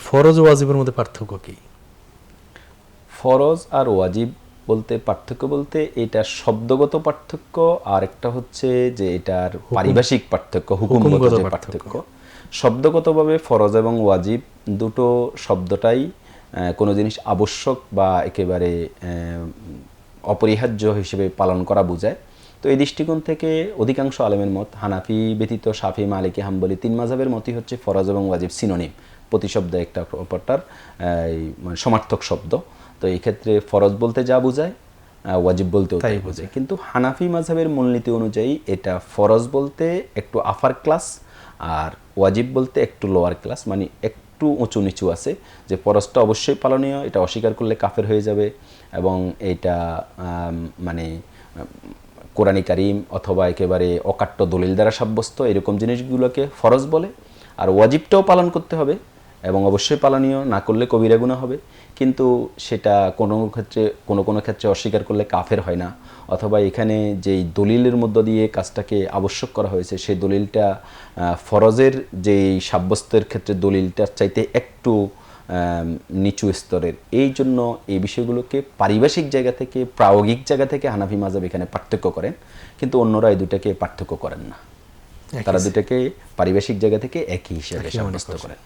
ফরজ ও ওয়াজিবের মধ্যে পার্থক্য কি? ফরজ আর ওয়াজিব বলতে পার্থক্য বলতে এটা শব্দগত পার্থক্য, আর একটা হচ্ছে যে এটার পারিভাষিক পার্থক্য, হুকুমগত যে পার্থক্য। শব্দগতভাবে ফরজ এবং ওয়াজিব দুটো শব্দটাই কোনো জিনিস আবশ্যক বা একেবারে অপরিহার্য হিসেবে পালন করা বোঝায়। তো এই দৃষ্টিকোণ থেকে অধিকাংশ আলেমের মত, হানাফি ব্যতীত শাফি, মালিকি, হাম্বলি তিন মাযহাবের মতই হচ্ছে ফরজ এবং ওয়াজিব সিনোনিম, প্রতিশব্দ একটা অপরটার মানে সমার্থক শব্দ। তো এই ক্ষেত্রে ফরজ বলতে যা বোঝায় ওয়াজিব বলতেও তাই বোঝায়। কিন্তু হানাফি মাযহাবের মূলনীতি অনুযায়ী এটা ফরজ বলতে একটু আপার ক্লাস আর ওয়াজিব বলতে একটু লোয়ার ক্লাস, মানে একটু উঁচু নিচু আছে। যে ফরজটা অবশ্যই পালনীয়, এটা অস্বীকার করলে কাফের হয়ে যাবে, এবং এটা মানে কোরআনী কারিম অথবা একেবারে অকাট্য দলিল দ্বারা সাব্যস্ত এরকম জিনিসগুলোকে ফরজ বলে। আর ওয়াজিবটাও পালন করতে হবে এবং অবশ্যই পালনীয়, না করলে কবিরা গুনাহ হবে, কিন্তু সেটা কোনো ক্ষেত্রে অস্বীকার করলে কাফের হয় না। অথবা এখানে যেই দলিলের মধ্য দিয়ে কাজটাকে আবশ্যক করা হয়েছে সেই দলিলটা ফরজের যেই সাব্যস্তের ক্ষেত্রে দলিলটার চাইতে একটু নিচু স্তরের। এই জন্য এই বিষয়গুলোকে পারিভাষিক জায়গা থেকে, প্রায়োগিক জায়গা থেকে হানাফি মাযহাব এখানে পার্থক্য করেন, কিন্তু অন্যরা এই দুটাকে পার্থক্য করেন না। তারা দুটাকে পারিভাষিক জায়গা থেকে একই হিসেবে সাব্যস্ত করেন।